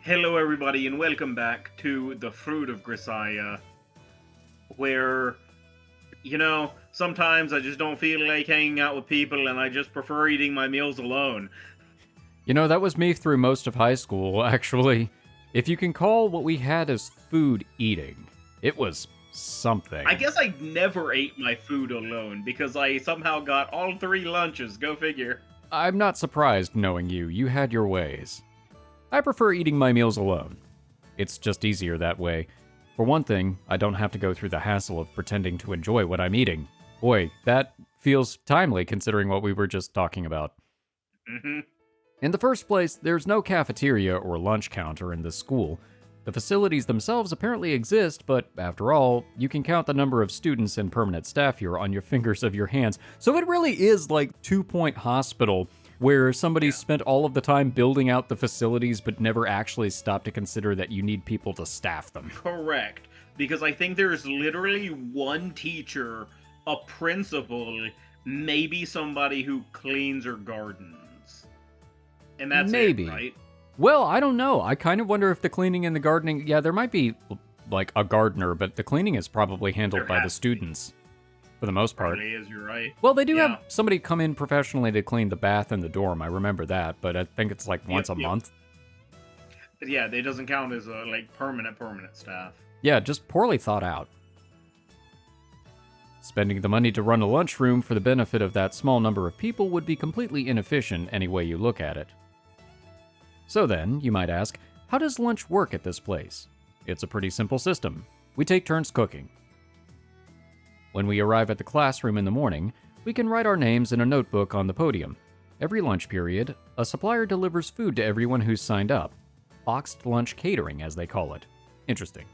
Hello, everybody, and welcome back to the Fruit of Grisaia, where, sometimes I just don't feel like hanging out with people and I just prefer eating my meals alone. That was me through most of high school, actually. If you can call what we had as food eating, it was something. I guess I never ate my food alone because I somehow got all three lunches, go figure. I'm not surprised knowing you. You had your ways. I prefer eating my meals alone. It's just easier that way. For one thing, I don't have to go through the hassle of pretending to enjoy what I'm eating. Boy, that feels timely considering what we were just talking about. Mm-hmm. In the first place, there's no cafeteria or lunch counter in this school. The facilities themselves apparently exist, but after all, you can count the number of students and permanent staff here on your fingers of your hands. So it really is like 2 Point Hospital, where somebody spent all of the time building out the facilities but never actually stopped to consider that you need people to staff them. Correct. Because I think there's literally one teacher, a principal, maybe somebody who cleans or gardens. And that's Maybe. it, right? Well, I don't know. I kind of wonder if the cleaning and the gardening, there might be like a gardener, but the cleaning is probably handled by the students for the most part. Probably is, you're right. Well, they do have somebody come in professionally to clean the bath and the dorm. I remember that, but I think it's like once a month. Yeah, it doesn't count as permanent staff. Yeah, just poorly thought out. Spending the money to run a lunchroom for the benefit of that small number of people would be completely inefficient any way you look at it. So then, you might ask, how does lunch work at this place? It's a pretty simple system. We take turns cooking. When we arrive at the classroom in the morning, we can write our names in a notebook on the podium. Every lunch period, a supplier delivers food to everyone who's signed up. Boxed lunch catering, as they call it. Interesting.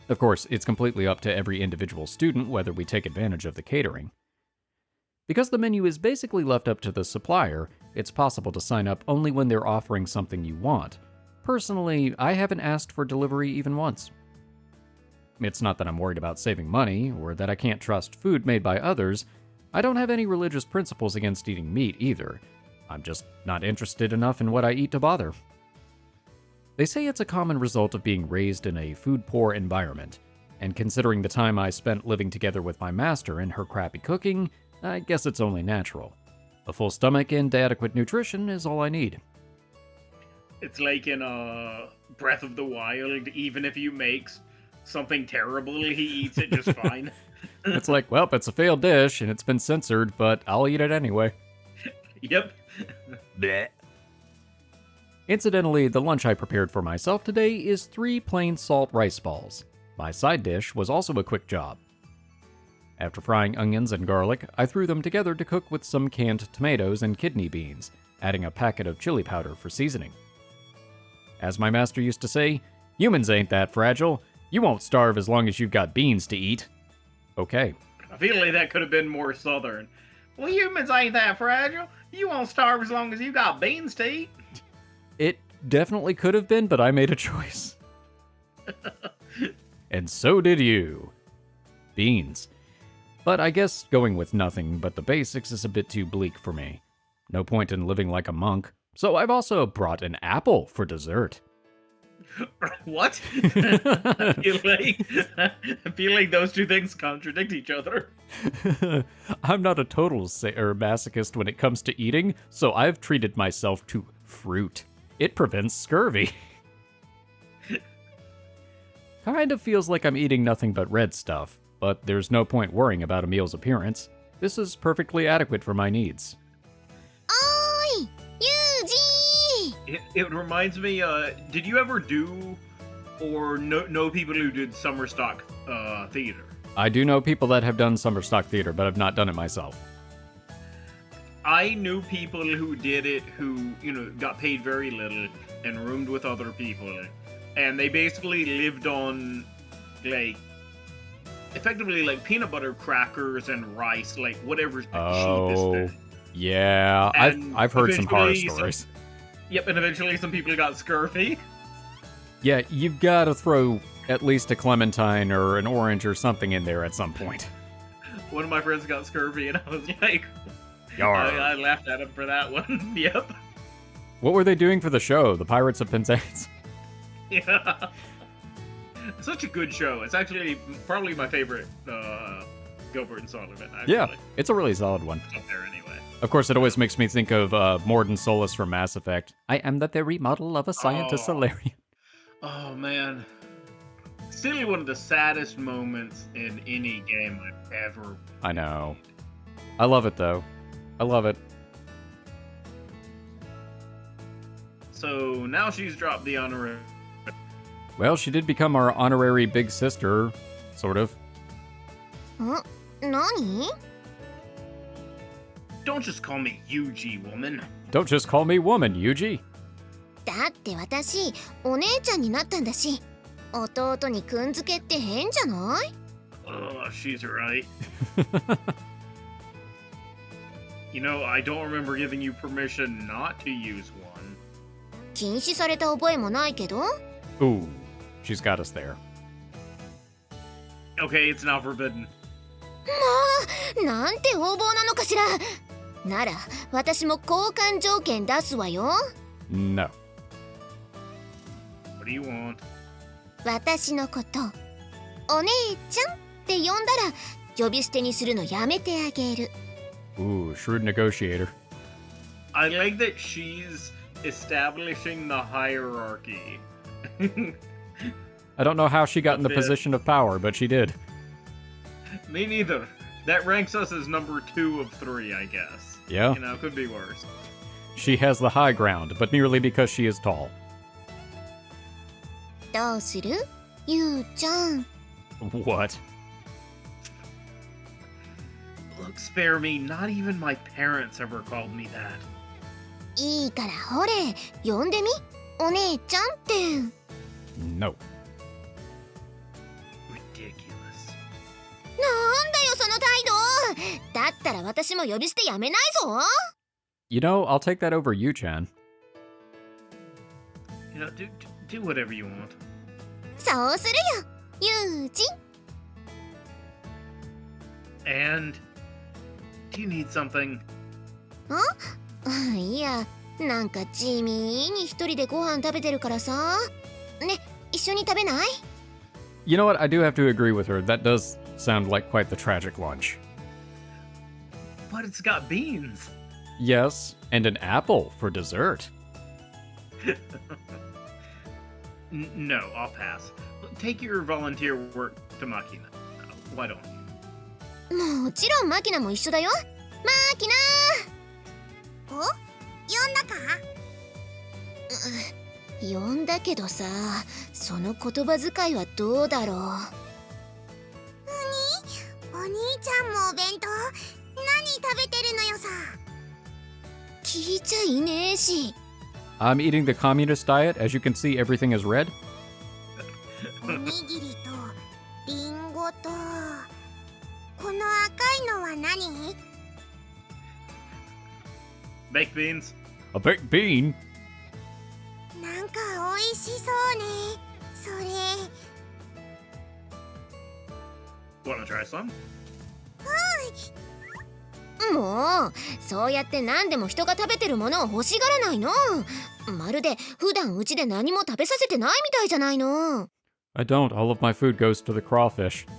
Of course, it's completely up to every individual student whether we take advantage of the catering. Because the menu is basically left up to the supplier, it's possible to sign up only when they're offering something you want. Personally, I haven't asked for delivery even once. It's not that I'm worried about saving money, or that I can't trust food made by others. I don't have any religious principles against eating meat either. I'm just not interested enough in what I eat to bother. They say it's a common result of being raised in a food-poor environment, and considering the time I spent living together with my master and her crappy cooking, I guess it's only natural. A full stomach and adequate nutrition is all I need. It's like in Breath of the Wild, even if you make something terrible, he eats it just fine. It's like, well, it's a failed dish and it's been censored, but I'll eat it anyway. Yep. Blech. Incidentally, the lunch I prepared for myself today is 3 plain salt rice balls. My side dish was also a quick job. After frying onions and garlic, I threw them together to cook with some canned tomatoes and kidney beans, adding a packet of chili powder for seasoning. As my master used to say, humans ain't that fragile. You won't starve as long as you've got beans to eat. Okay. I feel like that could have been more southern. Well, humans ain't that fragile. You won't starve as long as you got beans to eat. It definitely could have been, but I made a choice. And so did you. Beans. But I guess going with nothing but the basics is a bit too bleak for me. No point in living like a monk. So I've also brought an apple for dessert. What? I feel like those two things contradict each other. I'm not a total masochist when it comes to eating, so I've treated myself to fruit. It prevents scurvy. Kind of feels like I'm eating nothing but red stuff, but there's no point worrying about a meal's appearance. This is perfectly adequate for my needs. Oi! Yuuji! It reminds me, did you ever do or know people who did summer stock theater? I do know people that have done summer stock theater, but I've not done it myself. I knew people who did it who, got paid very little and roomed with other people. And they basically lived on, effectively peanut butter crackers and rice, whatever's the cheapest thing. Yeah, I've heard some horror stories. Yep, and eventually some people got scurvy. Yeah, you've got to throw at least a clementine or an orange or something in there at some point. One of my friends got scurvy, and I was like, I laughed at him for that one. Yep. What were they doing for the show? The Pirates of Penzance? Yeah. Such a good show. It's actually probably my favorite Gilbert and Sullivan. Actually. Yeah, it's a really solid one. Up there anyway. Of course, it always makes me think of Morden Solus from Mass Effect. I am the very model of a scientist Solarian. Oh, man. Still one of the saddest moments in any game I've ever I know. I love it, though. I love it. So now she's dropped the honorary. Well, she did become our honorary big sister, sort of. 何 Don't just call me Yuuji, woman. Don't just call me woman, Yuuji. だって私お姉ちゃんになったんだし弟にくんづけって変じゃない Oh, she's right. You know, I don't remember giving you permission not to use one. 禁止された覚えもないけど Ooh, she's got us there. Okay, it's not forbidden. なんて横暴なのかしらなら私も交換条件出すわよ No. What do you want? 私のことお姉ちゃんって呼んだら呼び捨てにするのやめてあげる Ooh, shrewd negotiator. I like that she's establishing the hierarchy. I don't know how she got in the bit. position of power, but she did. Me neither. That ranks us as number 2 of 3, I guess. Yeah. You know, could be worse. She has the high ground, but merely because she is tall. どうするゆうちゃん What? Look, spare me. Not even my parents ever called me that. いいからほれ呼んでみお姉ちゃんって No. Ridiculous. なんだよその態度だったら私も呼び捨てやめないぞ You know, I'll take that over you-chan. You know, do whatever you want. そうするよゆうじ And do you need something? いやなんか地味に一人でご飯食べてるからさね一緒に食べない You know what? I do have to agree with her. That does sound like quite the tragic lunch. But it's got beans. Yes, and an apple for dessert. No, I'll pass. Take your volunteer work to Makina. Why don't you? もちろんマキナも一緒だよマキナお呼んだか呼んだけどさその言葉遣いはどうだろうお兄ちゃんもお弁当何食べてるのよさ聞いちゃいねえし I'm eating the communist diet. As you can see, everything is red. おにぎりとリンゴとこの赤いのは何 Baked beans? A baked bean? なんかおいしそうねそれ Wanna try some? もうそうやって何でも人が食べてるものを欲しがらないのまるで普段うちで何も食べさせてないみたいじゃないの I don't. All of my food goes to the crawfish. アマ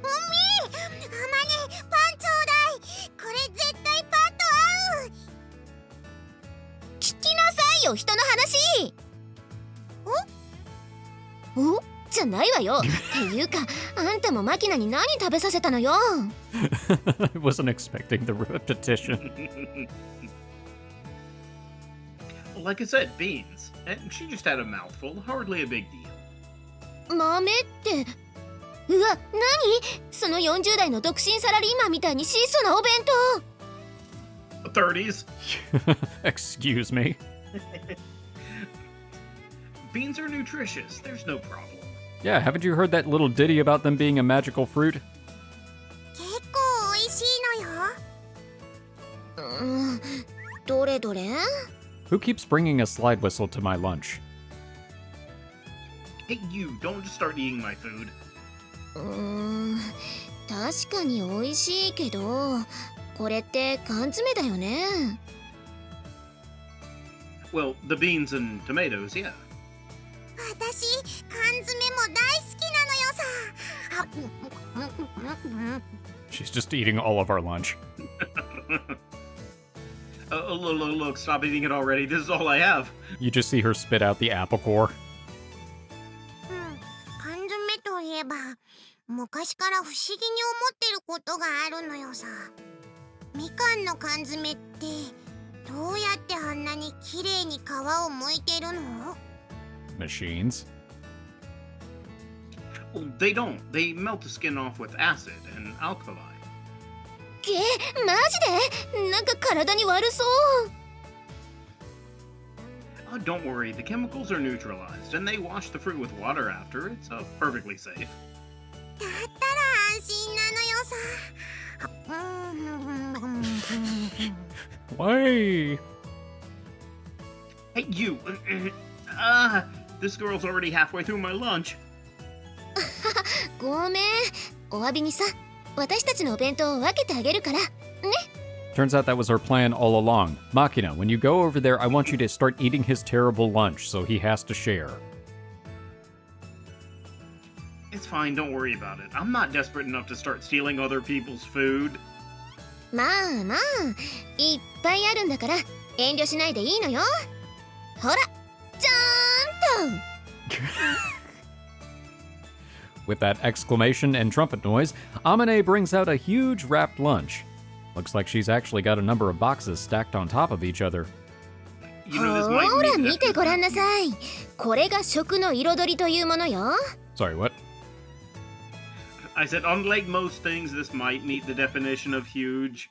ネパンちょうだいこれ絶対パンと合う聞きなさいよ人の話おじゃないわよっていうかあんたもマキナに何食べさせたのよ I wasn't expecting the repetition. Like I said, beans. And she just had a mouthful. Hardly a big deal. 豆ってうわ何その40代の独身サラリーマンみたいに質素なお弁 30s. Excuse me. Beans are nutritious. There's no problem. Yeah, haven't you heard that little ditty about them being a magical fruit? 結構おいしいのよ当どれどれ Who keeps bringing a slide whistle to my lunch? Hey, you, don't just start eating my food. 確かに美味しいけどこれって缶詰だよね Well, the beans and tomatoes, yeah. 私缶詰も大好きなのよさ。 She's just eating all of our lunch. Look, stop eating it already. This is all I have. You just see her spit out the apple core. 缶詰といえば昔から不思議に思ってることがあるのよさ。みかんの缶詰ってどうやってあんなに綺麗に皮を剥いてるの？ Machines. Well, they don't. They melt the skin off with acid and alkali. マジで？なんか体に悪そう。Don't worry, the chemicals are neutralized, and they wash the fruit with water after. It's perfectly safe. だったら安心なのよさ。Why? Hey, you! This girl's already halfway through my lunch. ごめん。お詫びにさ、私たちのお弁当を分けてあげるから。ね。 Turns out that was her plan all along. Makina, when you go over there, I want you to start eating his terrible lunch, so he has to share. It's fine, don't worry about it. I'm not desperate enough to start stealing other people's food. まあまあ、いっぱいあるんだから遠慮しないでいいのよ。ほら、じゃーんと。 With that exclamation and trumpet noise, Amane brings out a huge wrapped lunch. Looks like she's actually got a number of boxes stacked on top of each other. You know, this ほ might ら mean 見てごらんなさい。これが食の彩りというものよ。 Sorry, what? I said, unlike most things, this might meet the definition of huge.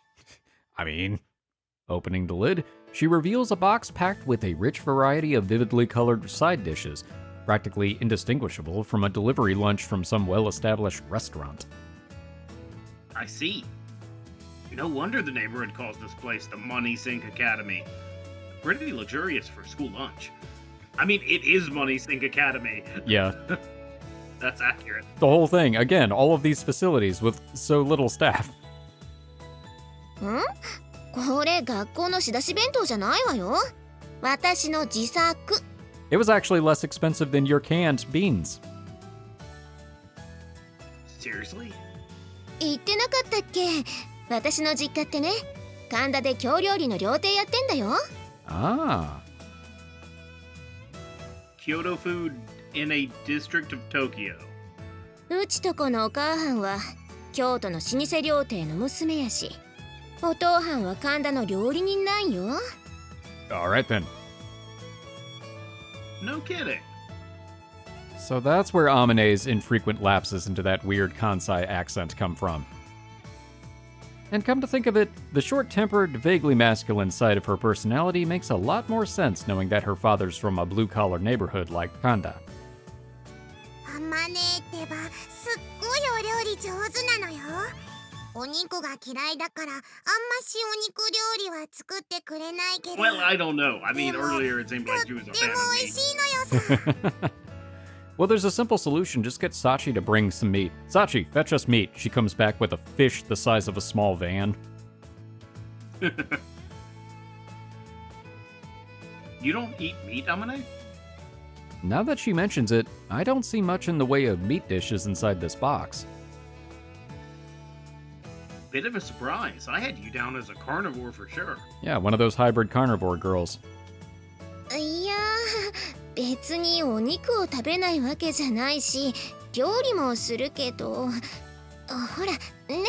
I mean, opening the lid, she reveals a box packed with a rich variety of vividly colored side dishes, practically indistinguishable from a delivery lunch from some well-established restaurant. I see. No wonder the neighborhood calls this place the Money Sink Academy. Pretty luxurious for school lunch. I mean, it is Money Sink Academy. Yeah, That's accurate. the whole thing. Again, all of these facilities with so little staff. ん？これ学校の仕出し弁当じゃないわよ。私の自作。 It was actually less expensive than your canned beans. Seriously? 言ってなかったっけ？私の実家ってね、神田で京料理の料亭やってんだよ。 Ah. Kyoto food in a district of Tokyo. うちとこのお母はんは京都の老舗料亭の娘やし、お父はんは神田の料理人なんよ。 Alright then. No kidding. So that's where Amane's infrequent lapses into that weird Kansai accent come from. And come to think of it, the short-tempered, vaguely masculine side of her personality makes a lot more sense knowing that her father's from a blue-collar neighborhood like Kanda. あまねってばすっごいお料理上手なのよ。お肉が嫌いだからあんましお肉料理は作ってくれないけど。 Well, I don't know. I mean, Demo- earlier it seemed と like っ she was a て fan も of 美 me. 味しいのよさ。 Well, there's a simple solution. Just get Sachi to bring some meat. Sachi, fetch us meat. She comes back with a fish the size of a small van. You don't eat meat, Amane? Now that she mentions it, I don't see much in the way of meat dishes inside this box. Bit of a surprise. I had you down as a carnivore for sure. Yeah, one of those hybrid carnivore girls. いやー、別にお肉を食べないわけじゃないし、料理もするけど、ほらね、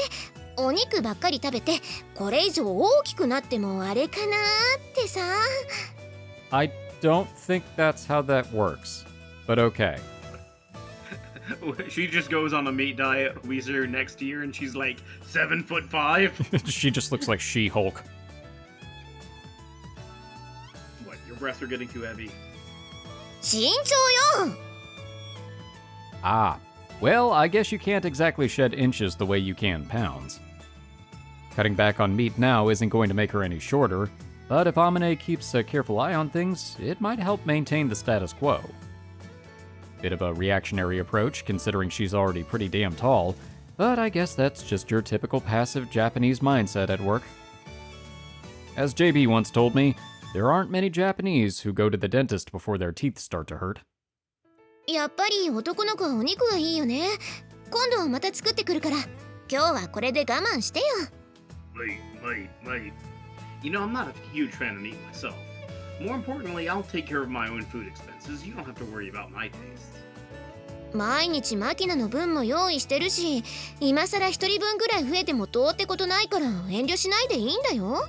お肉ばっかり食べてこれ以上大きくなってもあれかなーってさ。 I don't think that's how that works, but okay. She just goes on a meat diet. We see her next year and she's like 7'5". She just looks like She-Hulk. What, your breasts are getting too heavy? 身長よ。 Ah, well, I guess you can't exactly shed inches the way you can pounds. Cutting back on meat now isn't going to make her any shorter, but if Amane keeps a careful eye on things, it might help maintain the status quo. Bit of a reactionary approach, considering she's already pretty damn tall, but I guess that's just your typical passive Japanese mindset at work. As JB once told me, there aren't many Japanese who go to the dentist before their teeth start to hurt. やっぱり男の子はお肉がいいよね。今度また作ってくるから、今日はこれで我慢してよ。Wait. You know, I'm not a huge fan of meat myself. More importantly, I'll take care of my own food expenses. You don't have to worry about my tastes. 毎日マキナの分も用意してるし、今さら一人分ぐらい増えてもどうってことないから遠慮しないでいいんだよ。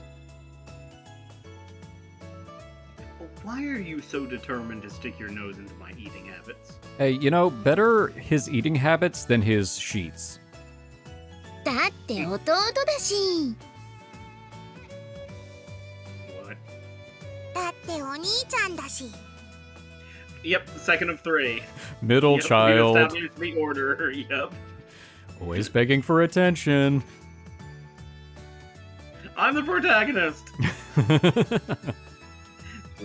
Why are you so determined to stick your nose into my eating habits? Hey, you know, better his eating habits than his sheets. だって弟だし。What? だってお兄ちゃんだし。 Yep, second of three. Middle Yep, child. We established the order. Yep. Always begging for attention. I'm the protagonist.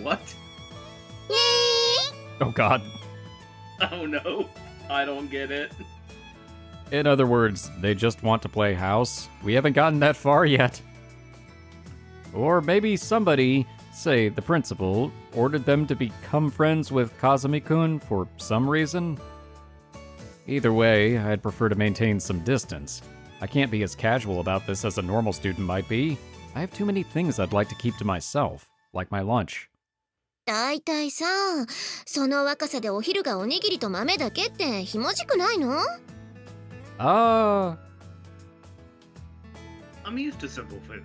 What? Oh god. Oh no, I don't get it. In other words, they just want to play house. We haven't gotten that far yet. Or maybe somebody, say the principal, ordered them to become friends with Kazumi-kun for some reason. Either way, I'd prefer to maintain some distance. I can't be as casual about this as a normal student might be. I have too many things I'd like to keep to myself, like my lunch. だいたいさ、その若さでお昼がおにぎりと豆だけってひもじくないの？ Ah. I'm used to simple food.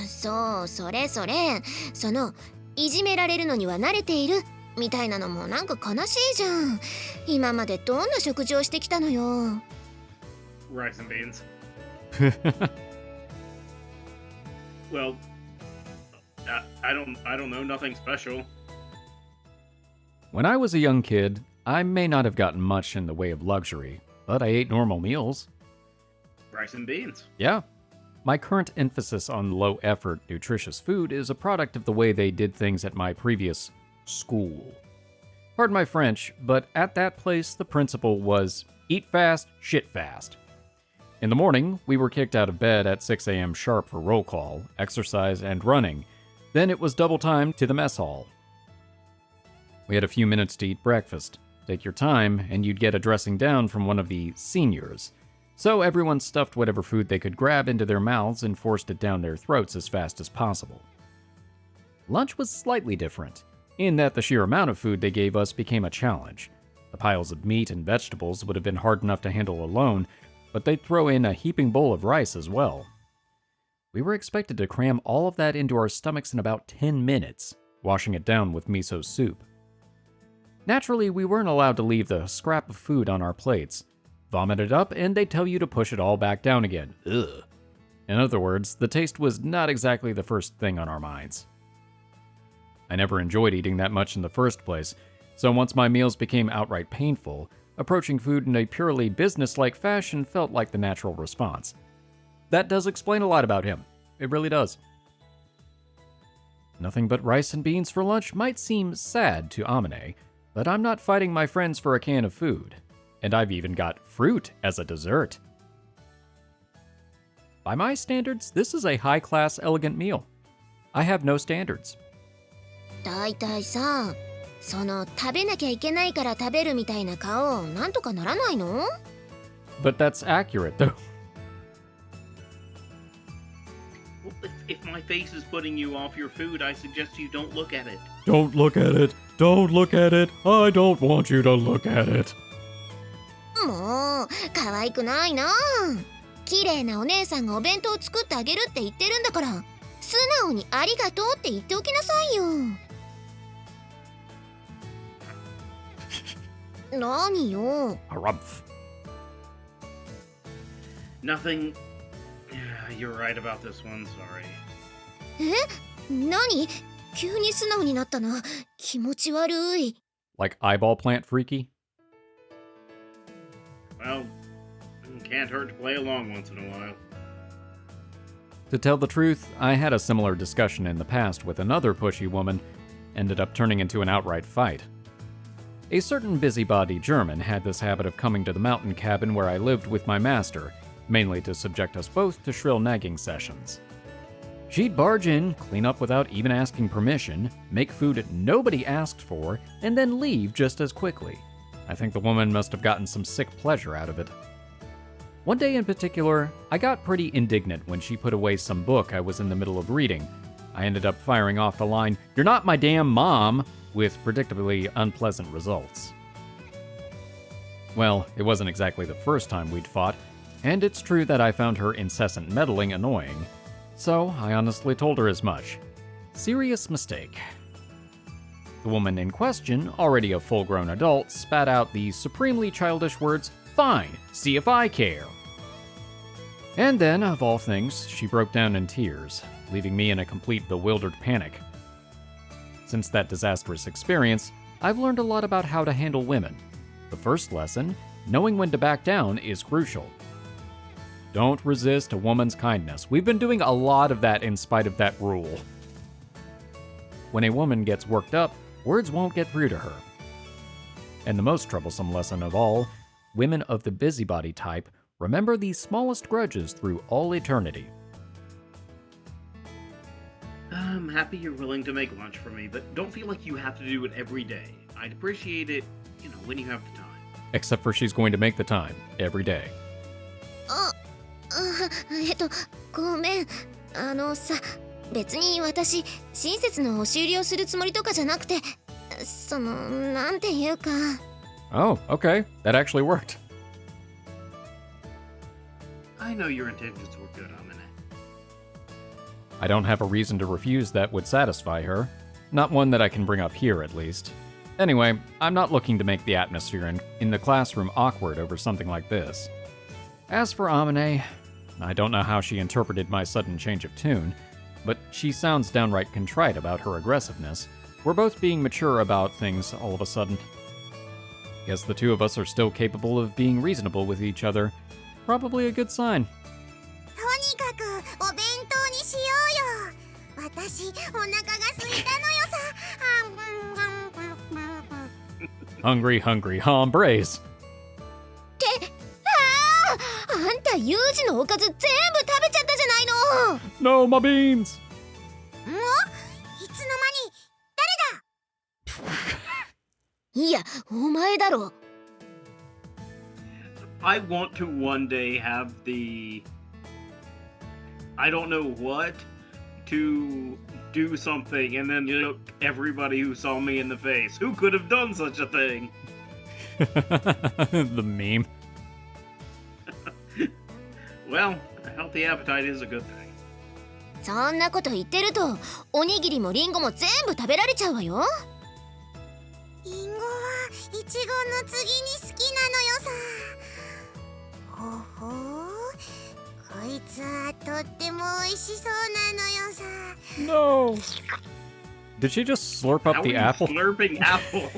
そう、それ。その、いじめられるのには慣れているみたいなのもなんか悲しいじゃん。今までどんな食事をしてきたのよ。Rice and beans. Well, I don't know, nothing special. When I was a young kid, I may not have gotten much in the way of luxury, but I ate normal meals. Rice and beans. Yeah. My current emphasis on low-effort, nutritious food is a product of the way they did things at my previous school. Pardon my French, but at that place, the principle was eat fast, shit fast. In the morning, we were kicked out of bed at 6 a.m. sharp for roll call, exercise, and running. Then it was double time to the mess hall. We had a few minutes to eat breakfast. Take your time, and you'd get a dressing down from one of the seniors. So everyone stuffed whatever food they could grab into their mouths and forced it down their throats as fast as possible. Lunch was slightly different, in that the sheer amount of food they gave us became a challenge. The piles of meat and vegetables would have been hard enough to handle alone, but they'd throw in a heaping bowl of rice as well. We were expected to cram all of that into our stomachs in about 10 minutes, washing it down with miso soup. Naturally, we weren't allowed to leave the scrap of food on our plates. Vomit it up, and they'd tell you to push it all back down again. Ugh. In other words, the taste was not exactly the first thing on our minds. I never enjoyed eating that much in the first place, so once my meals became outright painful, approaching food in a purely business-like fashion felt like the natural response. That does explain a lot about him. It really does. Nothing but rice and beans for lunch might seem sad to Amane, but I'm not fighting my friends for a can of food. And I've even got fruit as a dessert. By my standards, this is a high-class, elegant meal. I have no standards. だいたいさ、その食べなきゃいけないから食べるみたいな顔、なんとかならないの？ But that's accurate, though. Well, if my face is putting you off your food, I suggest you don't look at it. Don't look at it. Don't look at it. I don't want you to look at it. もう、可愛くないな。綺麗なお姉さんがお弁当を作ってあげるって言ってるんだから、素直にありがとうって言っておきなさいよ。何よ。Harumph. Nothing. Yeah, you're right about this one, sorry. 何？急に素直になったな。気持ち悪い。Like eyeball plant freaky? Well, can't hurt to play along once in a while. To tell the truth, I had a similar discussion in the past with another pushy woman, ended up turning into an outright fight. A certain busybody German had this habit of coming to the mountain cabin where I lived with my master, mainly to subject us both to shrill nagging sessions. She'd barge in, clean up without even asking permission, make food nobody asked for, and then leave just as quickly. I think the woman must have gotten some sick pleasure out of it. One day in particular, I got pretty indignant when she put away some book I was in the middle of reading. I ended up firing off the line, "You're not my damn mom," with predictably unpleasant results. Well, it wasn't exactly the first time we'd fought, and it's true that I found her incessant meddling annoying. So I honestly told her as much. Serious mistake. The woman in question, already a full-grown adult, spat out the supremely childish words, "Fine, see if I care." And then, of all things, she broke down in tears, leaving me in a complete bewildered panic. Since that disastrous experience, I've learned a lot about how to handle women. The first lesson, knowing when to back down, is crucial. Don't resist a woman's kindness. We've been doing a lot of that in spite of that rule. When a woman gets worked up, words won't get through to her. And the most troublesome lesson of all, women of the busybody type remember the smallest grudges through all eternity. I'm happy you're willing to make lunch for me, but don't feel like you have to do it every day. I'd appreciate it, when you have the time. Except for she's going to make the time, every day. ごめん。さ、別に私、親切の押し売りをするつもりとかじゃなくて、なんていうか。Oh, okay. That actually worked. I know your intentions were good, Amane. I don't have a reason to refuse that would satisfy her. Not one that I can bring up here, at least. Anyway, I'm not looking to make the atmosphere in the classroom awkward over something like this. As for Amane, I don't know how she interpreted my sudden change of tune, but she sounds downright contrite about her aggressiveness. We're both being mature about things all of a sudden. Guess the two of us are still capable of being reasonable with each other. Probably a good sign. とにかくお弁当にしようよ。私お腹が空いたのよさ。Hungry, hungry hombres. あんたユージのおかず全部食べちゃったじゃないの。 No, my beans! もういつの間に誰だ。いや、お前だろ。 I want to one day have the... I don't know what to do something and then look everybody who saw me in the face. Who could have done such a thing? The meme. Well, a healthy appetite is a good thing. そんなこと言ってると、おにぎりもリンゴも全部食べられちゃうわよ。リンゴはイチゴの次に好きなのよさ。ほほう、こいつはとっても美味しそうなのよさ。 No! Did she just slurp up How the are you apple? slurping apples?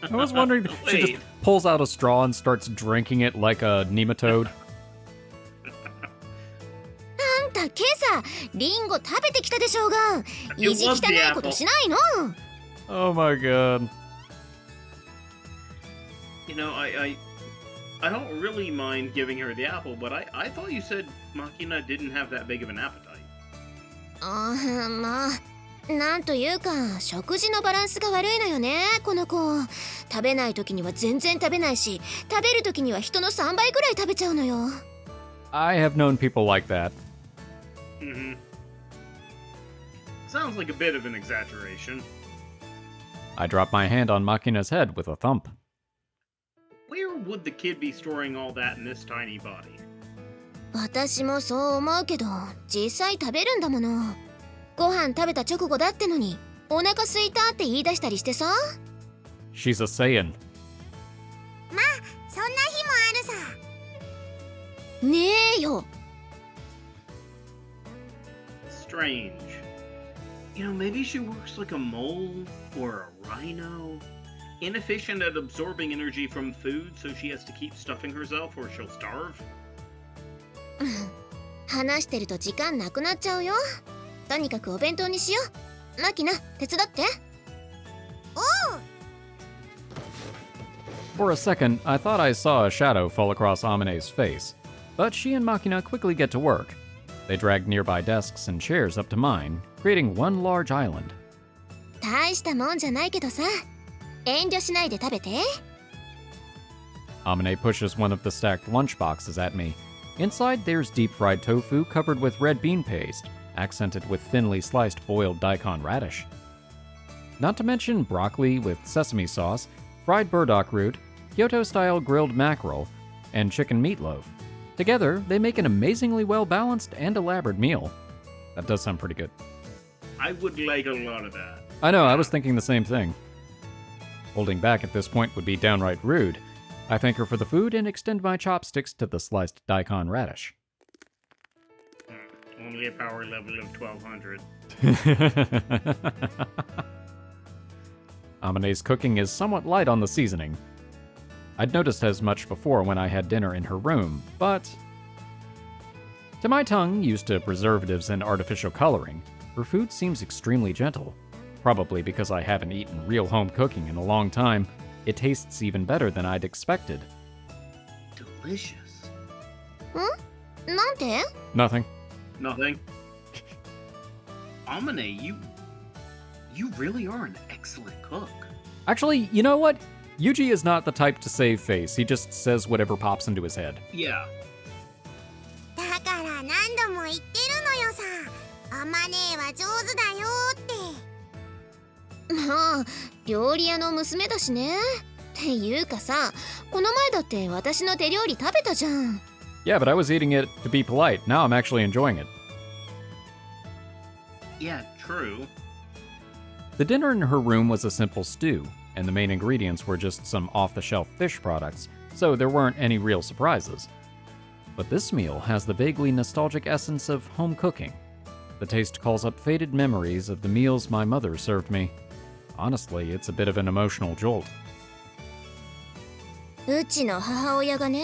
I was wondering if she Wait. just pulls out a straw and starts drinking it like a nematode. あんた今朝リンゴ食べてきたでしょうが。意地汚いことしないの。 Oh my god. I don't really mind giving her the apple, but I thought you said Makina didn't have that big of an appetite. まあ、なんというか食事のバランスが悪いのよね、この子。食べない時には全然食べないし、食べる時には人の3倍くらい食べちゃうのよ。 I have known people like that. Mm-hmm. Sounds like a bit of an exaggeration. I dropped my hand on Makina's head with a thump. Where would the kid be storing all that in this tiny body? 私もそう思うけど、実際食べるんだもの。ご飯食べた直後だってのに、お腹すいたって言い出したりしてさ。 She's a Saiyan. まあ、そんな日もあるさ。ねえよ。 Strange. Maybe she works like a mole or a rhino. Inefficient at absorbing energy from food, so she has to keep stuffing herself or she'll starve. 話してると時間なくなっちゃうよ。とにかくお弁当にしよう。マキナ、手伝って。 For a second, I thought I saw a shadow fall across Amane's face, but she and Makina quickly get to work. They dragged nearby desks and chairs up to mine, creating one large island. 大したもんじゃないけどさ、遠慮しないで食べて。 Amane pushes one of the stacked lunchboxes at me. Inside, there's deep-fried tofu covered with red bean paste, accented with thinly sliced boiled daikon radish. Not to mention broccoli with sesame sauce, fried burdock root, Kyoto-style grilled mackerel, and chicken meatloaf. Together, they make an amazingly well-balanced and elaborate meal. That does sound pretty good. I would like a lot of that. I know, I was thinking the same thing. Holding back at this point would be downright rude. I thank her for the food and extend my chopsticks to the sliced daikon radish. Only a power level of 1200. Amane's cooking is somewhat light on the seasoning. I'd noticed as much before when I had dinner in her room, but to my tongue, used to preservatives and artificial coloring, her food seems extremely gentle. Probably because I haven't eaten real home cooking in a long time, it tastes even better than I'd expected. Delicious. なんて？ Nothing. Nothing. Amane, you really are an excellent cook. Actually, you know what? Yuuji is not the type to save face. He just says whatever pops into his head. Yeah. だから何度も言ってるのよさ。アマネーは上手だよって。まあ、料理屋の娘だしね。っていうかさ、この前だって私の手料理食べたじゃん。Yeah, but I was eating it to be polite. Now I'm actually enjoying it. Yeah, true. The dinner in her room was a simple stew, and the main ingredients were just some off-the-shelf fish products, so there weren't any real surprises. But this meal has the vaguely nostalgic essence of home cooking. The taste calls up faded memories of the meals my mother served me. Honestly, it's a bit of an emotional jolt. うちの母親がね、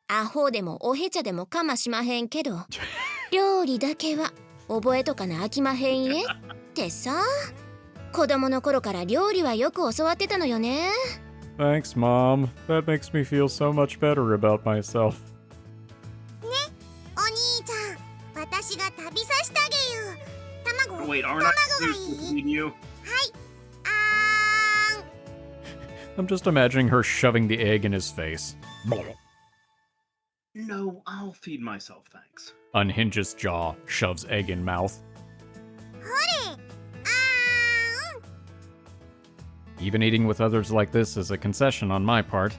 アホでもおへちゃでもかましまへんけど、料理だけは覚えとかなあきまへんえってさ、子供の頃から料理はよく教わってたのよね。Thanks, Mom. That makes me feel so much better about myself. お兄ちゃん、私が食べさせてあげよう。卵、 Wait, 卵 aren't が I い supposed to い？ feed you? あーん。 I'm just imagining her shoving the egg in his face. No, I'll feed myself, thanks. Unhinges jaw, shoves egg in mouth. ほれ。あーん。 Even eating with others like this is a concession on my part.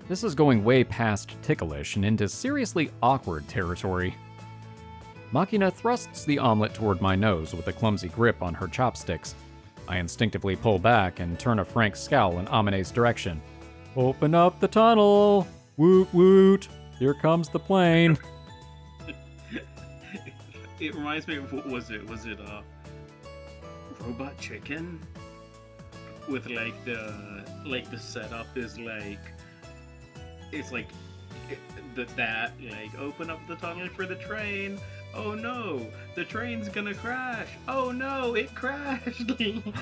This is going way past ticklish and into seriously awkward territory. Makina thrusts the omelet toward my nose with a clumsy grip on her chopsticks. I instinctively pull back and turn a frank scowl in Amane's direction. Open up the tunnel! Woot woot! Here comes the plane! It reminds me of, what was it? Was it Robot Chicken? With like the setup is like, it's like that like open up the tunnel for the train. Oh no, the train's gonna crash. Oh no, it crashed.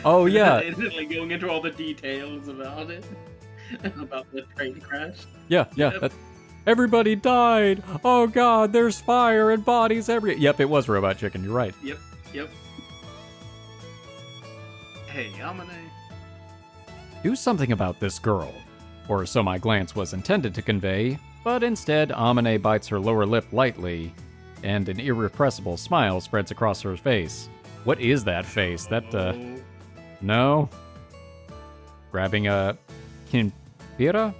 Oh yeah. And like going into all the details about it, about the train crash. Yeah. Everybody died! Oh god, there's fire and bodies everywhere. Yep, it was Robot Chicken, you're right. Yep. Hey, Amane. Do something about this girl. Or so my glance was intended to convey, but instead Amane bites her lower lip lightly, and an irrepressible smile spreads across her face. What is that face? No? Grabbing a kimpira?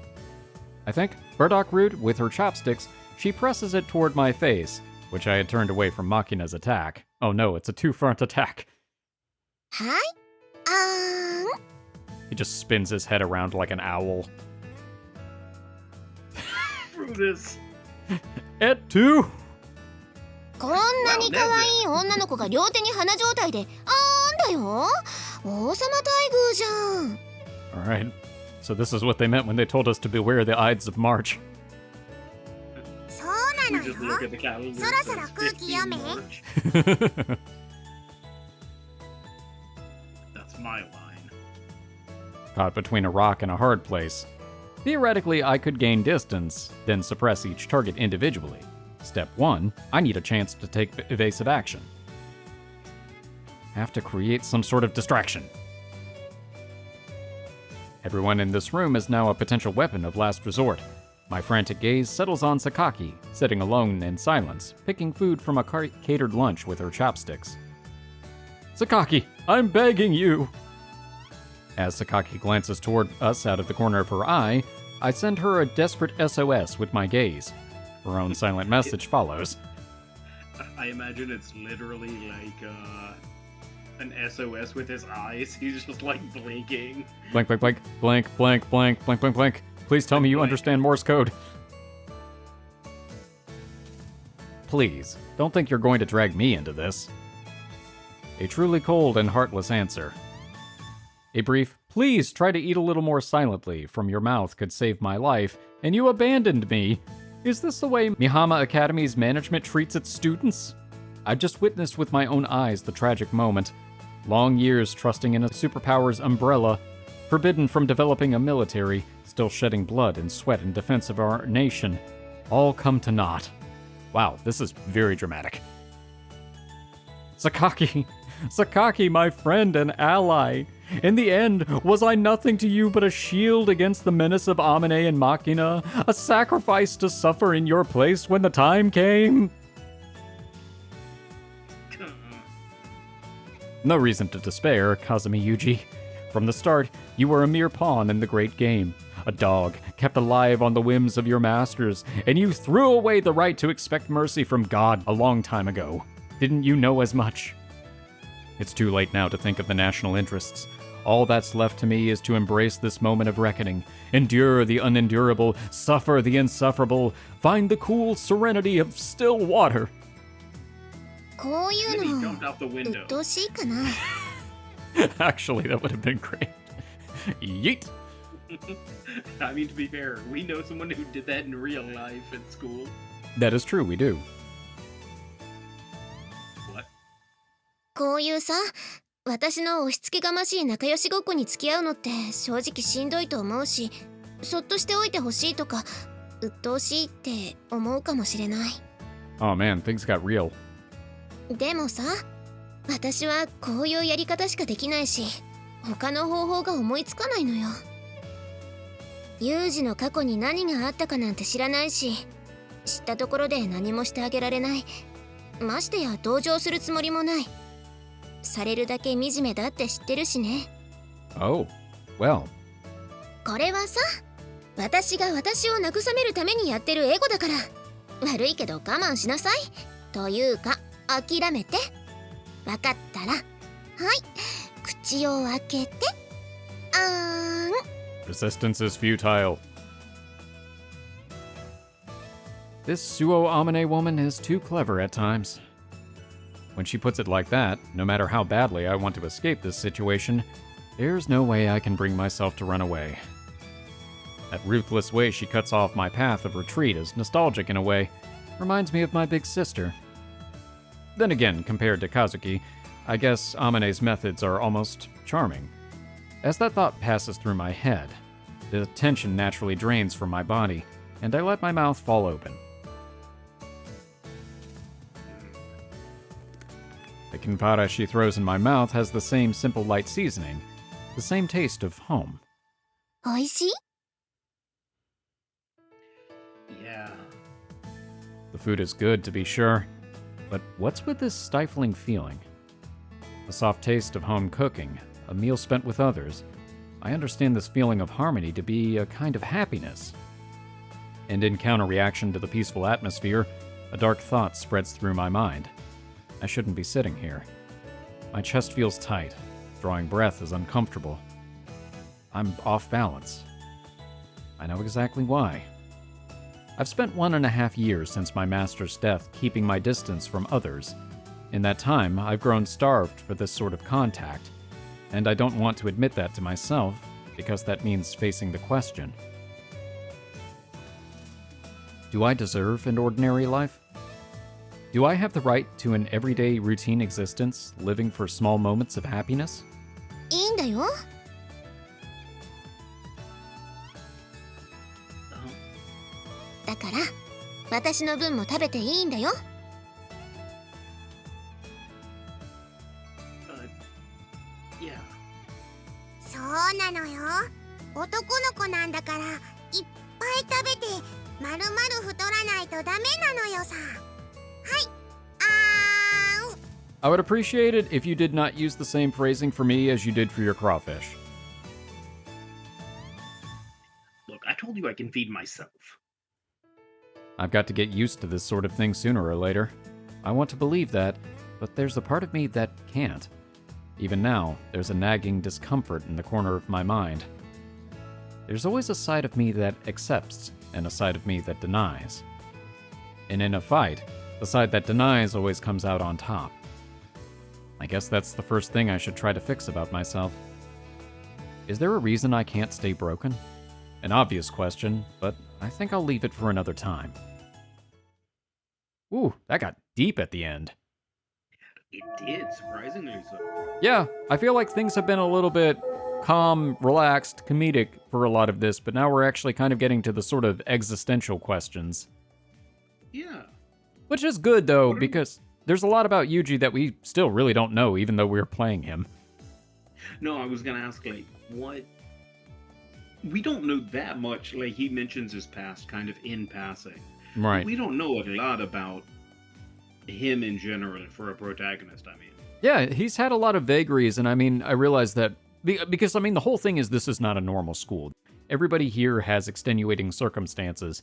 I think? Burdock root with her chopsticks, she presses it toward my face, which I had turned away from Makina's attack. Oh no, it's a two-front attack. はい。あーん。 He just spins his head around like an owl. Brutus. Et tu! こんなに可愛い女の子が両手に花状態で、あーんだよ。王様待遇じゃん。 Alright, so this is what they meant when they told us to beware the Ides of March. そうな We の just よ。 look at the calendar. it そろそ says ろ空気読め。 15 March. That's my line. Caught between a rock and a hard place. Theoretically, I could gain distance, then suppress each target individually. Step 1, I need a chance to take evasive action. Have to create some sort of distraction. Everyone in this room is now a potential weapon of last resort. My frantic gaze settles on Sakaki, sitting alone in silence, picking food from a catered lunch with her chopsticks. Sakaki, I'm begging you! As Sakaki glances toward us out of the corner of her eye, I send her a desperate SOS with my gaze. Her own silent message follows. I imagine it's literally like an SOS with his eyes. He's just like blinking. Blank, blank, blank, blank, blank, blank, blank, blank, blank. Please tell me you understand Morse code. Please, don't think you're going to drag me into this. A truly cold and heartless answer. A brief, please try to eat a little more silently from your mouth could save my life, and you abandoned me. Is this the way Mihama Academy's management treats its students? I've just witnessed with my own eyes the tragic moment. Long years trusting in a superpower's umbrella, forbidden from developing a military, still shedding blood and sweat in defense of our nation, all come to naught. Wow, this is very dramatic. Sakaki, my friend and ally. In the end, was I nothing to you but a shield against the menace of Amane and Makina, a sacrifice to suffer in your place when the time came? No reason to despair, Kazumi Yuuji. From the start, you were a mere pawn in the great game. A dog, kept alive on the whims of your masters, and you threw away the right to expect mercy from God a long time ago. Didn't you know as much? It's too late now to think of the national interests. All that's left to me is to embrace this moment of reckoning, endure the unendurable, suffer the insufferable, find the cool serenity of still water. こういう Maybe he の jumped out the う window. っとうしいかな。 Actually, that would have been great. Yeet! I mean, to be fair, we know someone who did that in real life at school. That is true, we do. What? こういうさ、私の押し付けがましい仲良しごっこに付き合うのって正直しんどいと思うし、そっとしておいてほしいとか、鬱陶しいって思うかもしれない。 Oh man, things got real. でもさ、私はこういうやり方しかできないし、他の方法が思いつかないのよ。ユージの過去に何があったかなんて知らないし、知ったところで何もしてあげられない。ましてや同情するつもりもない。されるだけ惨めだって知ってるしね。Oh, well. これはさ、私が私を慰めるためにやってるエゴだから。悪いけど我慢しなさい。というか、諦めて。わかったら、はい、口を開けて。あーん。 Resistance is futile. This Suo Amane woman is too clever at times. When she puts it like that, no matter how badly I want to escape this situation, there's no way I can bring myself to run away. That ruthless way she cuts off my path of retreat is nostalgic in a way. Reminds me of my big sister. Then again, compared to Kazuki, I guess Amane's methods are almost charming. As that thought passes through my head, the tension naturally drains from my body, and I let my mouth fall open. The kinpara she throws in my mouth has the same simple light seasoning, the same taste of home. おいしい？ Yeah. The food is good, to be sure, but what's with this stifling feeling? The soft taste of home cooking, a meal spent with others. I understand this feeling of harmony to be a kind of happiness. And in counter-reaction to the peaceful atmosphere, a dark thought spreads through my mind. I shouldn't be sitting here. My chest feels tight. Drawing breath is uncomfortable. I'm off balance. I know exactly why. I've spent 1.5 years since my master's death keeping my distance from others. In that time, I've grown starved for this sort of contact, and I don't want to admit that to myself, because that means facing the question. Do I deserve an ordinary life? Do I have the right to an everyday routine existence, living for small moments of happiness? いいんだよ。だから私の分も食べていいんだよ。 Yeah. そうなのよ。男の子なんだからいっぱい食べてまるまる太らないとダメなのよさ。はい、I would appreciate it if you did not use the same phrasing for me as you did for your crawfish. Look, I told you I can feed myself. I've got to get used to this sort of thing sooner or later. I want to believe that, but there's a part of me that can't. Even now, there's a nagging discomfort in the corner of my mind. There's always a side of me that accepts and a side of me that denies. And in a fight, the side that denies always comes out on top. I guess that's the first thing I should try to fix about myself. Is there a reason I can't stay broken? An obvious question, but I think I'll leave it for another time. Ooh, that got deep at the end. It did, surprisingly so. Yeah, I feel like things have been a little bit calm, relaxed, comedic for a lot of this, but now we're actually kind of getting to the sort of existential questions. Yeah. Which is good, though, because there's a lot about Yuuji that we still really don't know, even though we're playing him. No, I was gonna ask, like, what... We don't know that much. Like, he mentions his past kind of in passing. Right. We don't know a lot about him in general for a protagonist, I mean. Yeah, he's had a lot of vagaries, and I mean, I realize that... Because, I mean, the whole thing is this is not a normal school. Everybody here has extenuating circumstances.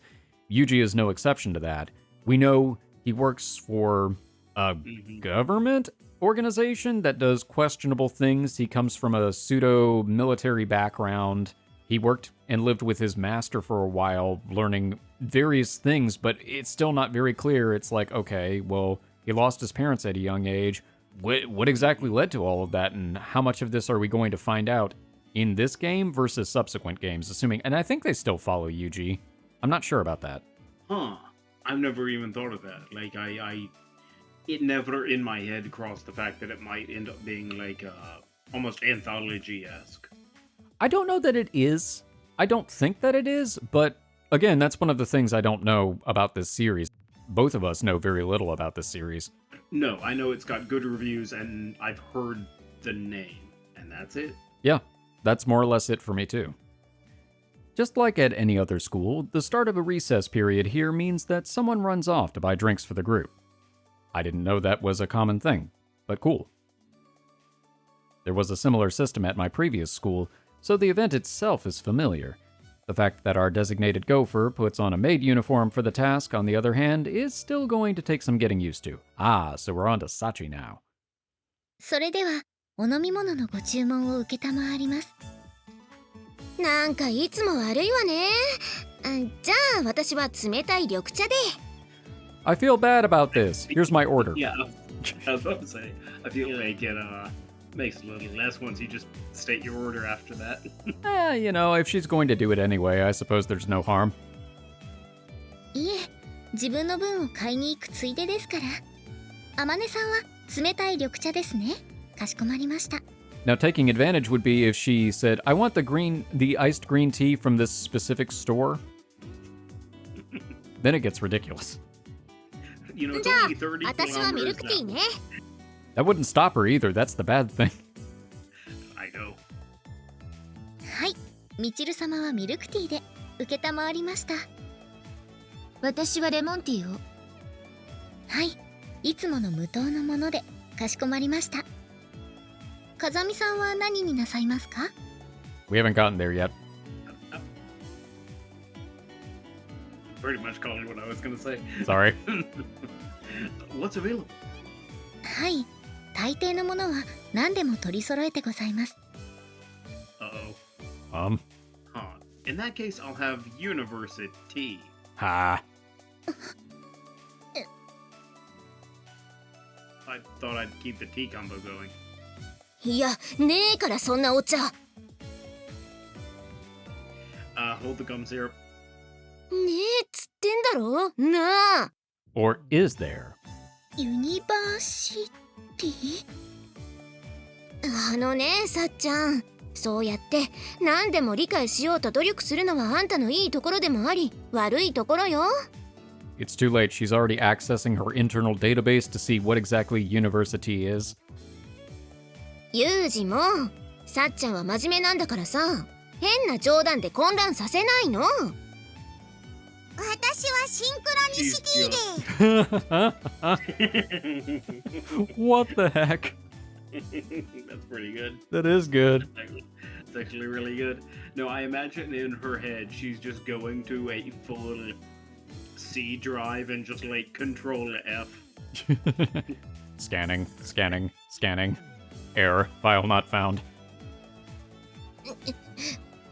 Yuuji is no exception to that. We know he works for a government organization that does questionable things. He comes from a pseudo-military background. He worked and lived with his master for a while, learning various things, but it's still not very clear. It's like, okay, well, he lost his parents at a young age. What exactly led to all of that, and how much of this are we going to find out in this game versus subsequent games, assuming... And I think they still follow Yuuji. I'm not sure about that. Huh. I've never even thought of that. Like, it never in my head crossed the fact that it might end up being like almost anthology-esque. I don't know that it is. I don't think that it is, but again, that's one of the things I don't know about this series. Both of us know very little about this series. No, I know it's got good reviews, and I've heard the name, and that's it. Yeah, that's more or less it for me too. Just like at any other school, the start of a recess period here means that someone runs off to buy drinks for the group. I didn't know that was a common thing, but cool. There was a similar system at my previous school, so the event itself is familiar. The fact that our designated gopher puts on a maid uniform for the task, on the other hand, is still going to take some getting used to. Ah, so we're on to Sachi now. それではお飲み物のご注文を承ります。なんかいつも悪いわね。じゃあ私は冷たい緑茶で。I feel bad about this. Here's my order. Yeah, I was about to say, I feel like it makes a little less once you just state your order after that. You know, if she's going to do it anyway, I suppose there's no harm. いえ、自分の分を買いに行くついでですから。Amaneさんは冷たい緑茶ですね。かしこまりました。Now, taking advantage would be if she said, I want the iced green tea from this specific store. Then it gets ridiculous. You know, it's じゃあ only 30私はミル kilometers クティー now. ね。 That wouldn't stop her either. That's the bad thing. I know. はい、みちる様はミルクティーで承りました。私はレモンティーを。はい、いつもの無糖のものでかしこまりました。風見さんは何になさいますか？ We haven't gotten there yet. Pretty much calling what I was gonna say. Sorry. What's available? はい、大抵のものは何でも取り揃えてございます。Uh-oh. Huh. In that case, I'll have University. Ha. I thought I'd keep the tea combo going. いや、ねえからそんなお茶。ね Hold the gum syrup. えっつってんだろなあ。 Or is there? ユニバーシティ？さっちゃん、そうやって何でも理解しようと努力するのはあんたのいいところでもあり、悪いところよ。It's too late. She's already accessing her internal database to see what exactly university is. ユージもさっちゃんは真面目なんだからさ、変な冗談で混乱させないの。私はシンクロニシティで What the heck? That's pretty good. That is good. It's actually really good. No, I imagine in her head she's just going to a full C drive and just like Control F. Scanning, scanning, scanning. Error. File not found.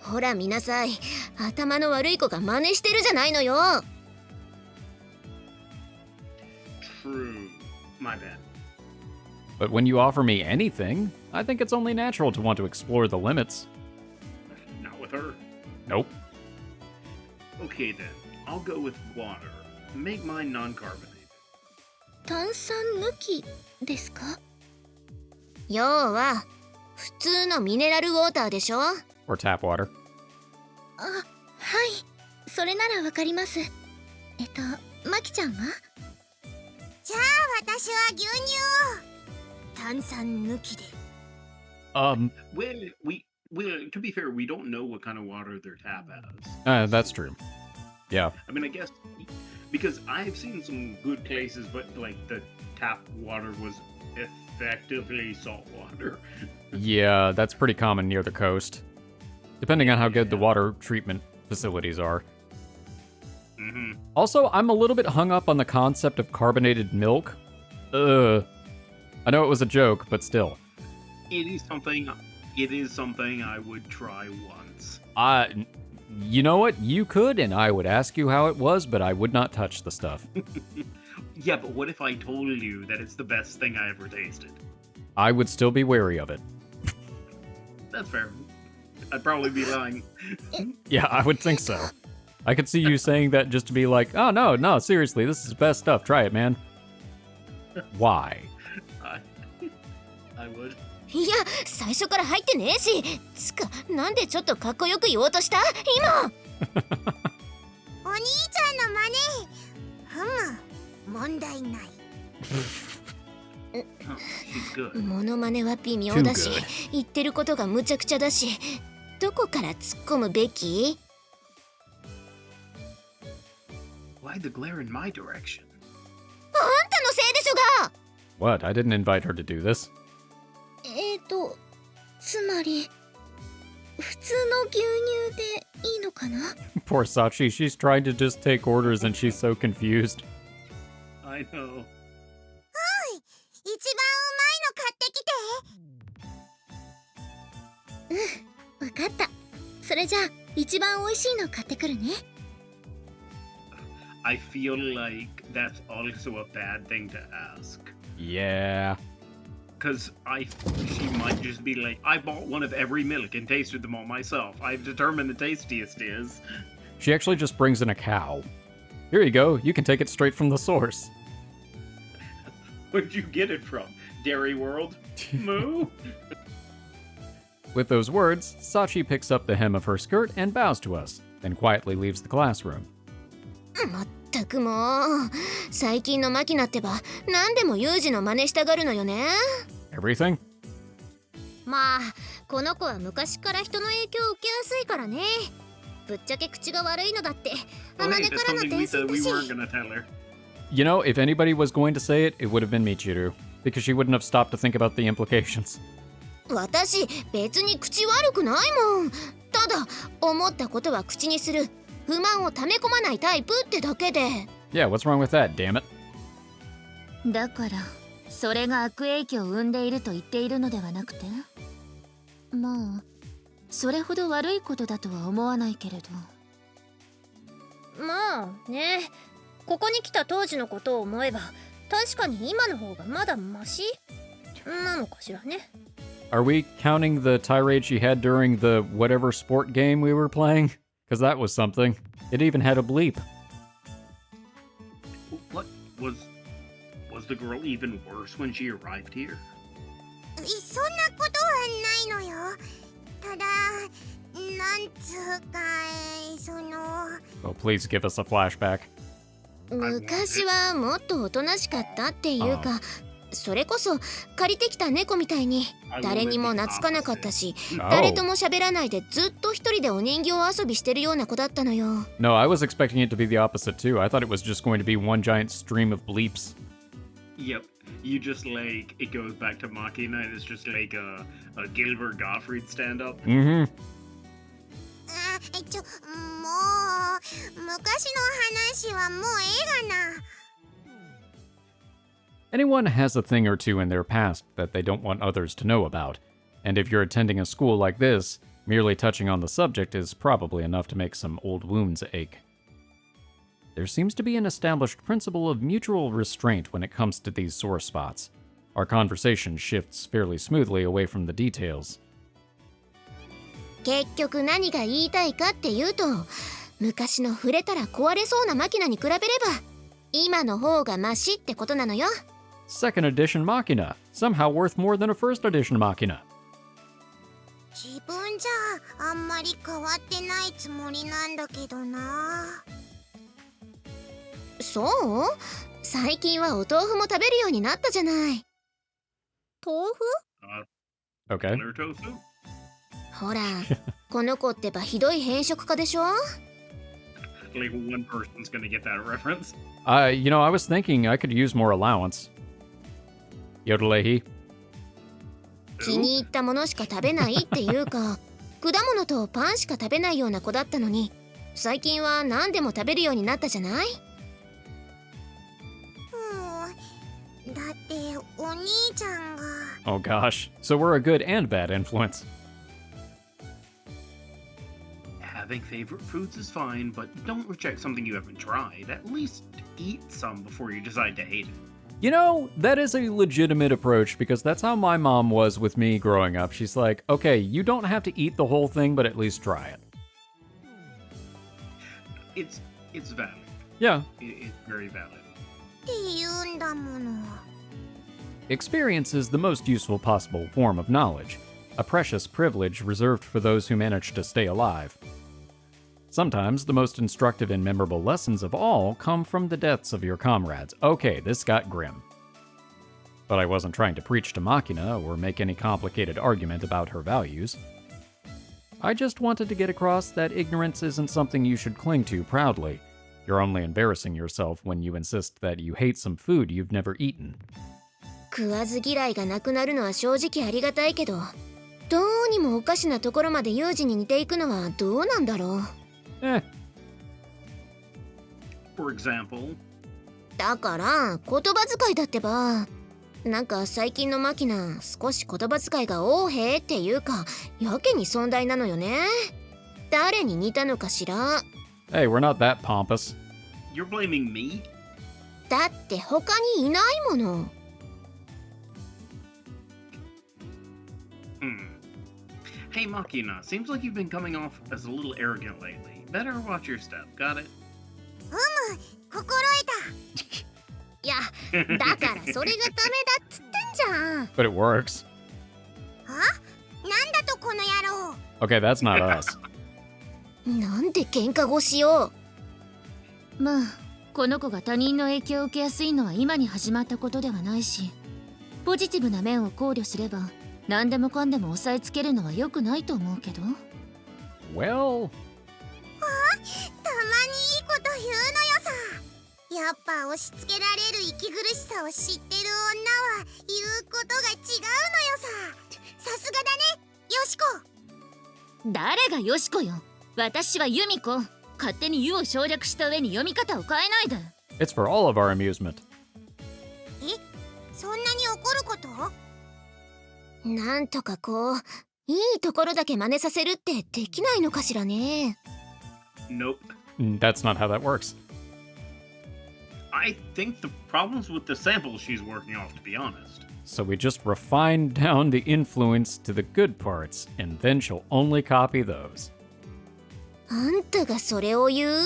ほら見なさい、頭の悪い子が真似してるじゃないのよ。 True. My bad. But when you offer me anything, I think it's only natural to want to explore the limits. Not with her. Nope. Okay then, I'll go with water. Make mine non-carbonated. 炭酸抜きですか？要は普通のミネラルウォーターでしょ？ Or tap water. あ、はい、それならわかります。マキちゃんは？じゃあ私は牛乳を炭酸抜きで Well, to be fair, we don't know what kind of water their tap has. That's true. Yeah. I mean, I guess because I've seen some good places, but like the tap water was effectively salt water. Yeah, that's pretty common near the coast. Depending on how good the water treatment facilities are. Mm-hmm. Also, I'm a little bit hung up on the concept of carbonated milk. Ugh. I know it was a joke, but still. It is something I would try once. You know what? You could, and I would ask you how it was, but I would not touch the stuff. Yeah, but what if I told you that it's the best thing I ever tasted? I would still be wary of it. That's fair. I'd probably be lying. Yeah, I would think so. I could see you saying that just to be like, oh, no, seriously, this is the best stuff. Try it, man. Why? I would. いや、最初から入ってねえし。つか、なんでちょっとかっこよく言おうとした？今。お兄ちゃんの真似。問題ない。Oh, she's good. モノマネは微妙だし Too good. 言ってることが無茶苦茶だし、どこから突っ込むべき？ Why the glare in my direction? あんたのせいでしょが。 What? I didn't invite her to do this. つまり普通の牛乳でいいのかな？ Poor Sachi, she's trying to just take orders and she's so confused. I know. 一番うまいの買ってきて。わかった。それじゃあ一番美味しいの買ってくるね。 I feel like that's also a bad thing to ask. Yeah. Because she might just be like, I bought one of every milk and tasted them all myself. I've determined the tastiest is. She actually just brings in a cow. Here you go, you can take it straight from the source. Where'd you get it from? Dairy World? Moo? With those words, Sachi picks up the hem of her skirt and bows to us, then quietly leaves the classroom. まったくもう最近のマキナってば何でもユージの真似したがるのよね。 Everything? まあこの子は昔から人の影響を受けやすいからね。ぶっちゃけ口が悪いのだってア Oh, マ hey, ネ that's からの something 伝 we 染 said だ we し。 weren't gonna tell her. You know, if anybody was going to say it, it would have been Michiru, because she wouldn't have stopped to think about the implications. 私別に口悪くないもん。ただ思ったことは口にする。不満を溜め込まないタイプってだけで。 Yeah, what's wrong with that, damn it? だからそれが悪影響を生んでいると言っているのではなくて、まあそれほど悪いことだとは思わないけれど。まあね、ここに来た当時のことを思えば確かに今の方がまだマシなのかしらね。 Are we counting the tirade she had during the whatever sport game we were playing? Because that was something. It even had a bleep. What was the girl even worse when she arrived here? そんなことはないのよ。ただ、なんつうか、Oh, please give us a flashback. 昔はもっとおとなしかったっていうか、それこそ借りてきた猫みたいに誰にも懐かなかったし、誰とも喋らないでずっと一人でお人形遊びしてるような子だったのよ。No, I was expecting it to be the opposite too. I thought it was just going to be one giant stream of bleeps. Yep. You just like it goes back to Makina and it's just like a Gilbert Gottfried stand up. Mm-hmm. もう昔の話はもうええがな。Anyone has a thing or two in their past that they don't want others to know about, and if you're attending a school like this, merely touching on the subject is probably enough to make some old wounds ache. There seems to be an established principle of mutual restraint when it comes to these sore spots. Our conversation shifts fairly smoothly away from the details. 結局何が言いたいかっていうと、昔の触れたら壊れそうなマキナに比べれば今の方がマシってことなのよ。Second edition Makina, somehow worth more than a first edition Makina. 自分じゃあんまり変わってないつもりなんだけどな。そう？最近はお豆腐も食べるようになったじゃない。豆腐？ Okay. Clear tofu? ほら、この子ってばひどい偏食家でしょ？ Like one person's gonna get that reference. I was thinking I could use more allowance. Yodelehi. 気に入ったものしか食べないっていうか、果物とパンしか食べないような子だったのに、最近は何でも食べるようになったじゃない？だってお兄ちゃんが。Oh gosh. So we're a good and bad influence. Having favorite foods is fine, but don't reject something you haven't tried. At least eat some before you decide to hate it. You know, that is a legitimate approach because that's how my mom was with me growing up. She's like, okay, you don't have to eat the whole thing, but at least try it. It's valid. Yeah. It's very valid. って言うんだもの。Experience is the most useful possible form of knowledge, a precious privilege reserved for those who manage to stay alive. Sometimes the most instructive and memorable lessons of all come from the deaths of your comrades. Okay, this got grim. But I wasn't trying to preach to Makina or make any complicated argument about her values. I just wanted to get across that ignorance isn't something you should cling to proudly. You're only embarrassing yourself when you insist that you hate some food you've never eaten. 食わず嫌いがなくなるのは正直ありがたいけど、どうにもおかしなところまでユージに似ていくのはどうなんだろう。For example? だから言葉遣いだってば、なんか最近のマキナ少し言葉遣いが横柄っていうかやけに尊大なのよね。誰に似たのかしら。 Hey, we're not that pompous. You're blaming me? だって他にいないもの。Hey Makina, seems like you've been coming off as a little arrogant lately. Better watch your step, got it? 心得た。いや、だからそれがダメだっつってんじゃん。But it works. なんだとこの野郎。 Okay, that's not us. なんで喧嘩腰よ。まあこの子が他人の影響を受けやすいのは今に始まったことではないし、ポジティブな面を考慮すれば何でもかんでも押さえつけるのは良くないと思うけど。 Well... たまにいいこと言うのよさ。やっぱ押し付けられる息苦しさを知ってる女は言うことが違うのよさ。さすがだね、よしこ。誰がよしこよ。私は由美子。勝手に「ゆ」を省略した上に読み方を変えないで。 It's for all of our amusement. そんなに怒ること？なんとかこういいところだけ真似させるってできないのかしらね。 Nope. That's not how that works. I think the problem's with the samples she's working off, to be honest. So we just refine down the influence to the good parts, and then she'll only copy those. あんたがそれを言う？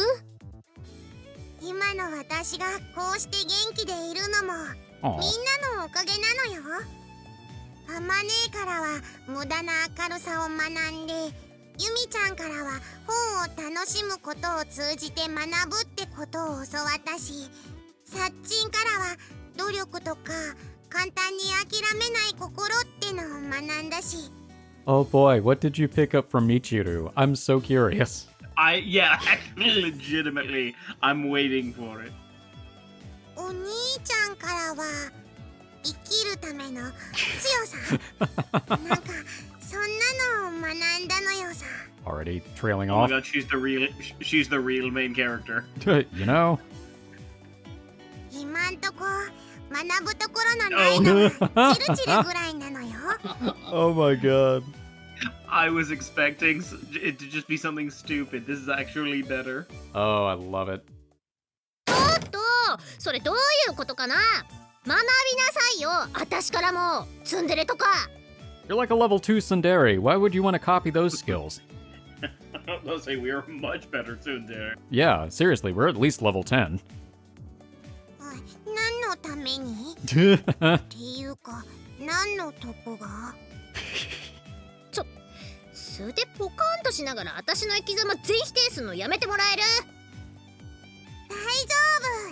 今の私がこうして元気でいるのも Aw. みんなのおかげなのよ。あまねえからは無駄な明るさを学んで、ユミちゃんからは本を楽しむことを通じて学ぶってことを教わったし、サッチンからは努力とか簡単に諦めない心ってのを学んだし。 Oh boy, what did you pick up from Michiru? I'm so curious. Yeah, actually, legitimately, I'm waiting for it. お兄ちゃんからは生きるための強さなんかそんなのを学んだのよさ。 Already trailing Oh my off. god, she's the real main character. You know? 今んとこ学ぶところのないのはチルチルぐらいなのよ。 Oh my god. I was expecting it to just be something stupid. This is actually better. Oh, I love it. ちょっとそれどういうことかな。学びなさいよ、私からもツンデレとか。 You're like a level 2 Sundari. Why would you want to copy those skills? They'll say we are much better tsundere. Yeah, seriously, we're at least level 10. 何のためにっていうか何のとこが。素でポカーンとしながら私の生き様全否定するのやめてもらえる。大丈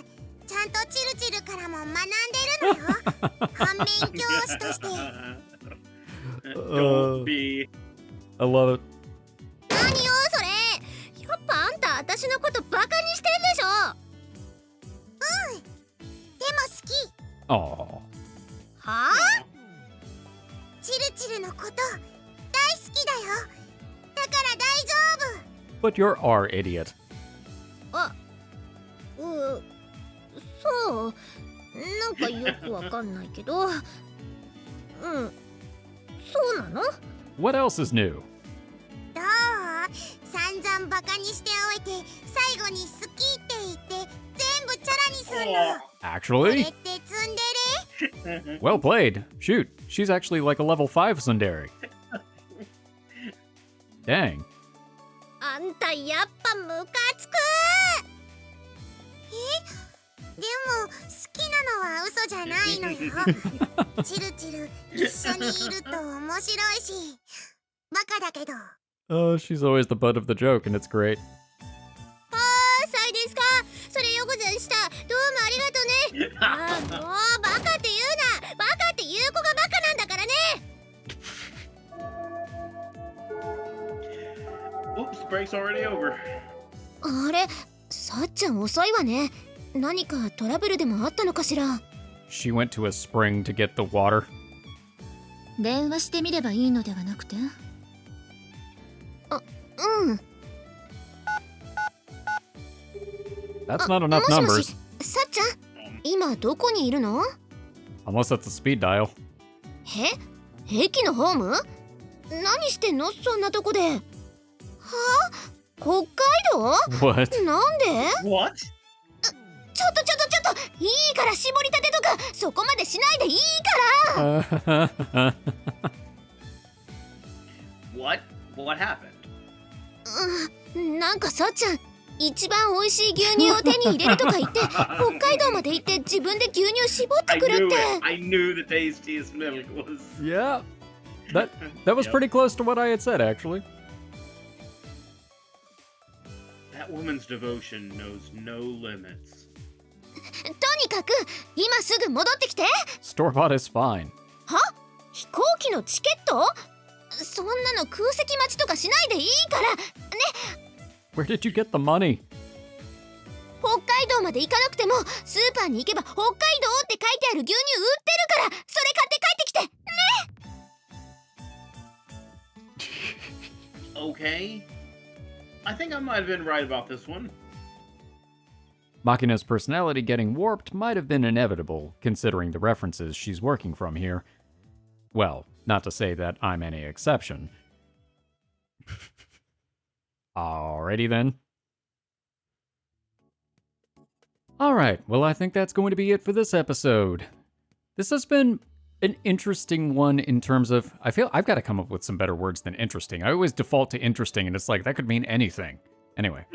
夫、ちゃんとチルチルからも学んでるのよ反面教師として。 Don't be. I love it. 何よそれ。やっぱあんた私のことバカにしてんでしょ。でも好き。 Aw. はあ。チルチルのこと大好きだよ。だから大丈夫。 But you're our idiot. そうなんかよくわかんないけど。そうなの。 What else is new? どう？散々バカにしておいて最後に好きって言って全部チャラにすんの。これ Actually? ってツンデレ？ Well played. Shoot, she's actually like a level 5 Sundari. Dang. あんたやっぱムカつく。でも好きなのは嘘じゃないのよ。チルチル一緒にいると面白いし、バカだけど。 Oh, she's always the butt of the joke, and it's great. そうですか。それよくぜんした。どうもありがとね。もうバカって言うな。バカって言う子がバカなんだからね。 Oops, break's already over. あれ、さっちゃん遅いわね。何かトラブルでもあったのかしら。 She went to a spring to get the water. 電話してみればいいのではなくて。うん。 That's not enough もしも numbers. し、さっちゃん、今どこにいるの？ Unless that's a speed dial. 駅のホーム？何してんのそんなとこで。はあ？北海道？ What? なんで？ What? ちょっといいから絞りたてとかそこまでしないでいいから。 What happened? なんかさっちゃん一番美味しい牛乳を手に入れるとか言って北海道まで行って自分で牛乳絞ってくるって。 I knew the tastiest milk was. Yeah. That was Yep. pretty close to what I had said, actually. That woman's devotion knows no limits. とにかく今すぐ戻ってきて。 Store-bought is fine. 飛行機のチケット？そんなの空席待ちとかしないでいいからね。 Where did you get the money? 北海道まで行かなくてもスーパーに行けば北海道って書いてある牛乳売ってるからそれ買って帰ってきてね。 Okay. I think I might have been right about this one. Makina's personality getting warped might have been inevitable, considering the references she's working from here. Well, not to say that I'm any exception. Alrighty then. Alright, well I think that's going to be it for this episode. This has been an interesting one in terms of... I feel I've got to come up with some better words than interesting. I always default to interesting, and it's like, that could mean anything. Anyway.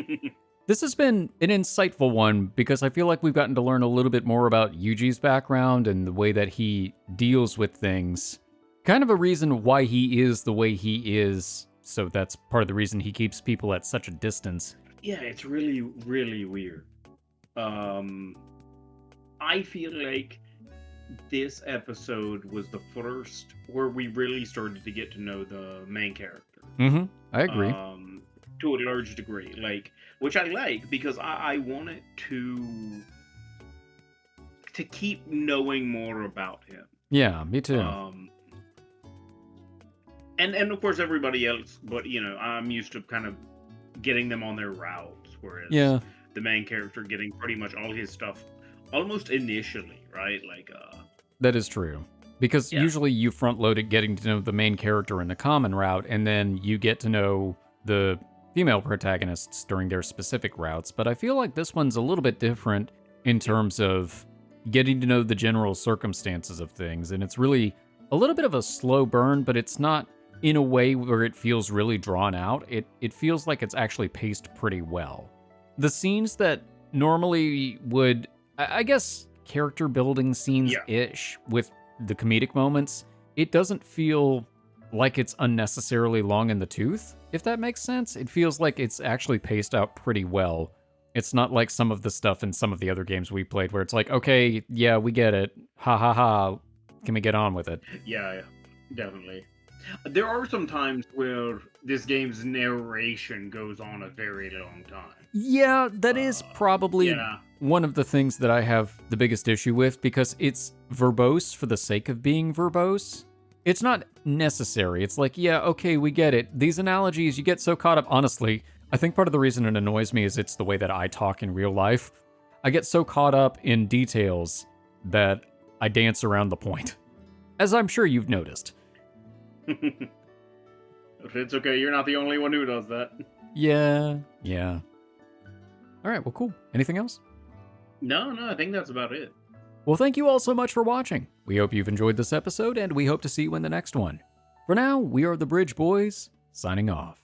This has been an insightful one because I feel like we've gotten to learn a little bit more about Yuuji's background and the way that he deals with things. Kind of a reason why he is the way he is so that's part of the reason he keeps people at such a distance. Yeah, it's really, really weird. I feel like this episode was the first where we really started to get to know the main character. I agree. To a large degree, which I like because I want it to keep knowing more about him. Yeah, me too. And of course everybody else, but I'm used to kind of getting them on their routes, whereas the main character getting pretty much all his stuff almost initially, right? That is true. Because usually you front load it getting to know the main character in the common route, and then you get to know the female protagonists during their specific routes. But I feel like this one's a little bit different in terms of getting to know the general circumstances of things. And it's really a little bit of a slow burn, but it's not in a way where it feels really drawn out. It feels like it's actually paced pretty well. The scenes that normally would, I guess, character building scenes-ish with the comedic moments, it doesn't feel like it's unnecessarily long in the tooth, if that makes sense. It feels like it's actually paced out pretty well. It's not like some of the stuff in some of the other games we played where it's like, okay, yeah, we get it. Ha ha ha. Can we get on with it? Yeah, definitely. There are some times where this game's narration goes on a very long time. Yeah, that is probably one of the things that I have the biggest issue with, because it's verbose for the sake of being verbose. It's not necessary. It's like, yeah, okay, we get it. These analogies, you get so caught up. Honestly, I think part of the reason it annoys me is it's the way that I talk in real life. I get so caught up in details that I dance around the point, as I'm sure you've noticed. It's okay, you're not the only one who does that. Yeah. All right, well, cool. Anything else? No, I think that's about it. Well, thank you all so much for watching. We hope you've enjoyed this episode, and we hope to see you in the next one. For now, we are the Bridge Boys, signing off.